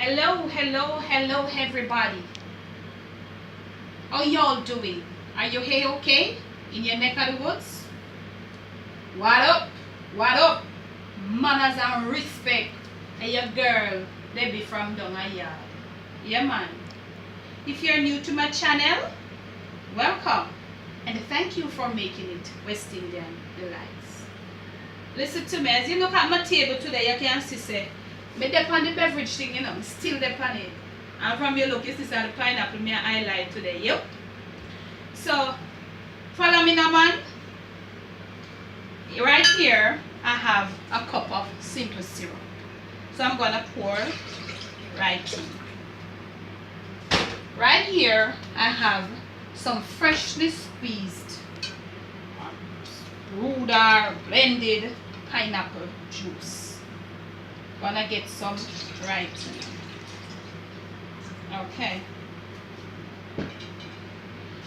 Hello everybody. How y'all doing? Are you here okay? In your neck of the woods? What up? What up? Manners and respect. And your girl, Debbie from Dongaya. Yeah man. If you're new to my channel, welcome. And thank you for making it West Indian Delights. Listen to me, as you look at my table today, you can see say, me dip on the beverage thing, you know, still dip on it. And from your look, you see the pineapple me I highlight today, yep. So, follow me now man. Right here, I have a cup of simple syrup. So I'm gonna pour right in. Right here, I have some freshly squeezed, brewed or blended pineapple juice. Gonna get some right in. Okay.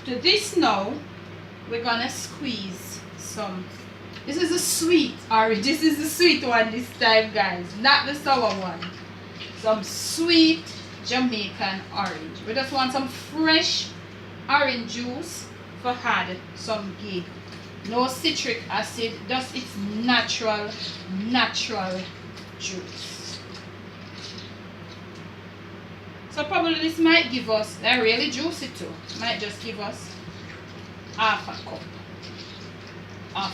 To this now, we're gonna squeeze some. This is a sweet orange. This is the sweet one this time, guys, not the sour one. Some sweet Jamaican orange. We just want some fresh orange juice for add some gig. No citric acid, just its natural juice. So probably this might give us, they're really juicy too, might just give us half a cup of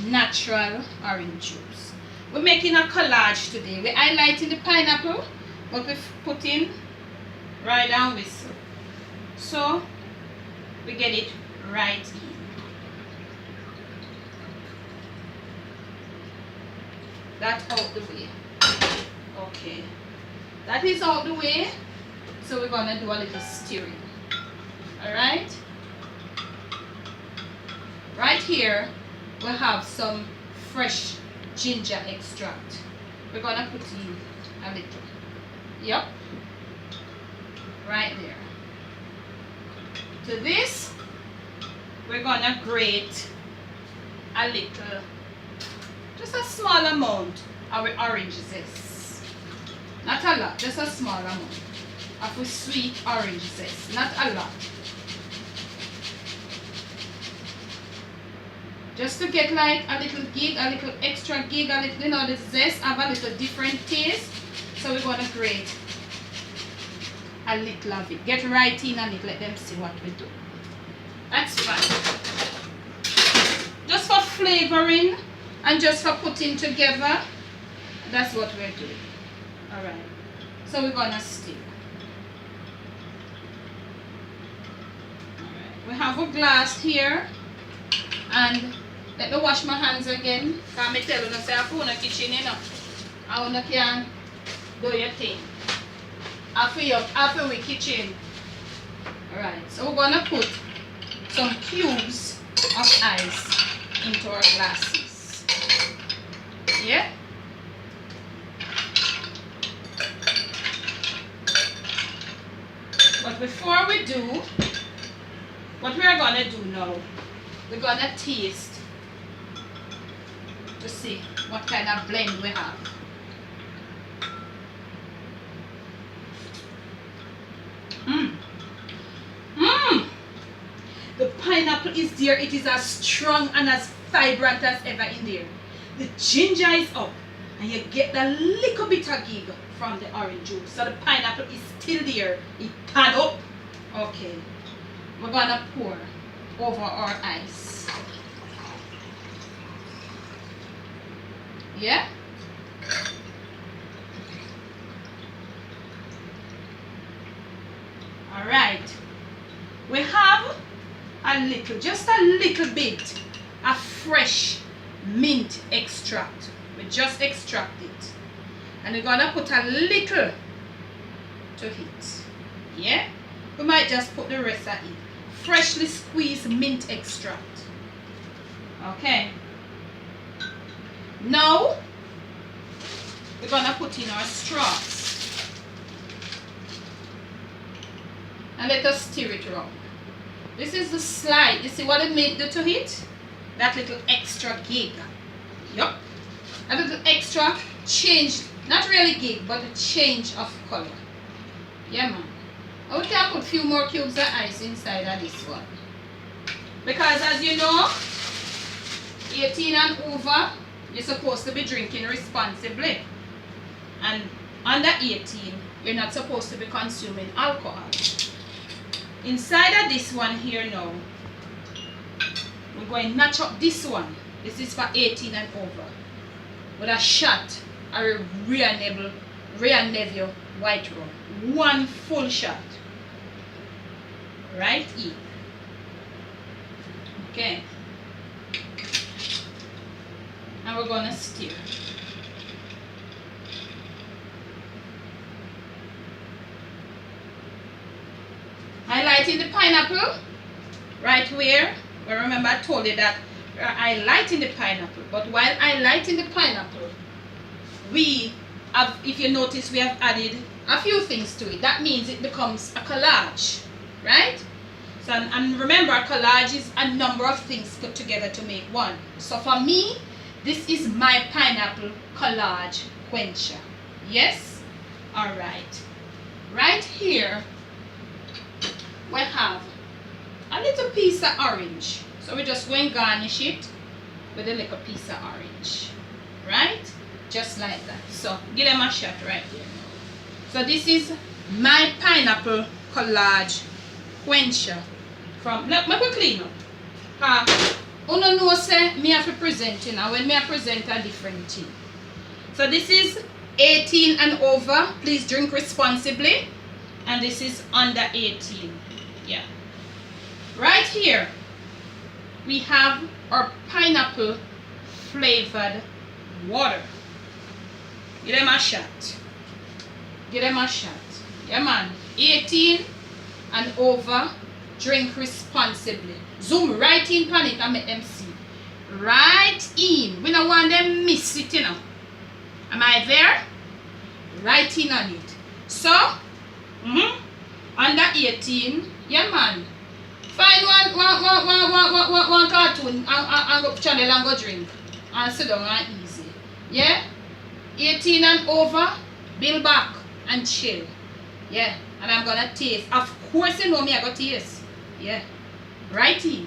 natural orange juice. We're making a collage today. We're highlighting the pineapple, but we're putting right down whistle. So we get it right in. That's out the way. Okay. That is out the way. So we're gonna do a little stirring. Alright? Right here we have some fresh ginger extract. We're gonna put in a little. Yep. Right there. To this, we're gonna grate a little, just a small amount of orange zest. Not a lot, just a small amount of sweet orange zest. Not a lot. Just to get like a little gig, a little extra gig, a little, you know, the zest have a little different taste. So we're gonna grate a little of it. Get right in and let them see what we do. That's fine. Just for flavoring and just for putting together, that's what we're doing. Alright. So we're gonna stir. Alright. We have a glass here. And let me wash my hands again. Because I tell you, say I found a kitchen, you know. I want to can do your thing. After we kitchen. Alright, so we're gonna put some cubes of ice into our glasses. Yeah? But before we do, what we are gonna do now, we're gonna taste to see what kind of blend we have. The pineapple is there. It is as strong and as vibrant as ever in there. The ginger is up and you get the little bit of gig from the orange juice. So the pineapple is still there. It pad up. Okay. We're gonna pour over our ice. Yeah? Alright. We have a little, just a little bit of fresh mint extract. We just extract it. And we're gonna put a little to it. Yeah? We might just put the rest of it. Freshly squeezed mint extract. Okay. Now we're gonna put in our straws and let us stir it around. This is the slide. You see what it made do to it? That little extra gig. Yup. A little extra changed Not really gig, but a change of color. Yeah, man. I can put a few more cubes of ice inside of this one. Because as you know, 18 and over, you're supposed to be drinking responsibly. And under 18, you're not supposed to be consuming alcohol. Inside of this one here now, we're going to notch up this one. This is for 18 and over. With a shot of a Real Neville white rum. One full shot. Right here. Okay. And we're going to stir. Highlighting the pineapple. Right where? Well, remember I told you that I lighten the pineapple. But while I lighten the pineapple, we have, if you notice, we have added a few things to it. That means it becomes a collage. Right? So, and remember, a collage is a number of things put together to make one. So for me, this is my pineapple collage quencher. Yes? Alright. Right here, we have a little piece of orange. So we're just going to garnish it with a little piece of orange. Right? Just like that. So give them a shot right here. So this is my pineapple collage quencher. From, let me clean up. You know say me have to present, you know, when me present a different thing. So this is 18 and over. Please drink responsibly. And this is under 18. Yeah. Right here, we have our pineapple flavored water. Give them a shot. Give them a shot. Yeah, man. 18 and over. Drink responsibly. Zoom right in on it and make them see. Right in. We don't want them miss it, you know. Am I there? Right in on it. So, under 18, yeah, man. Find one cartoon and go channel and go drink. And sit down and easy. Yeah? 18 and over, build back and chill. Yeah. And I'm gonna taste. Of course you know me, I got taste. Yeah. Right in.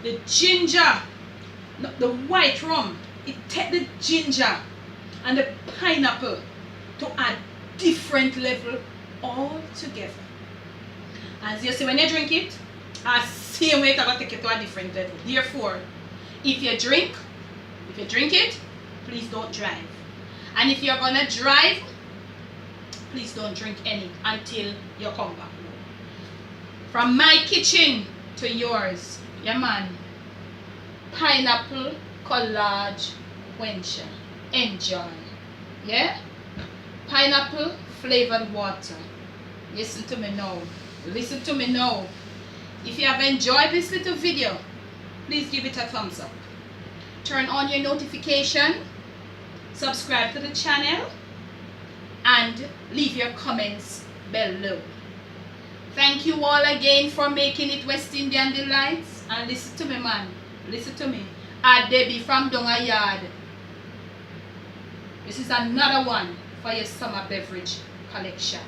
The ginger, the white rum, it takes the ginger and the pineapple to a different level altogether. As you see, when you drink it, same way it's going to take it to a different level. Therefore, if you drink it, please don't drive. And if you're going to drive, please don't drink any until you come back. From my kitchen to yours, yeah, man. Pineapple collage quencher. Enjoy. Yeah? Pineapple flavored water. Listen to me now. Listen to me now. If you have enjoyed this little video, please give it a thumbs up. Turn on your notification. Subscribe to the channel. And leave your comments below. Thank you all again for making it West Indian Delights. And listen to me, man. Listen to me. A Debbie from Donga Yard. This is another one for your summer beverage collection.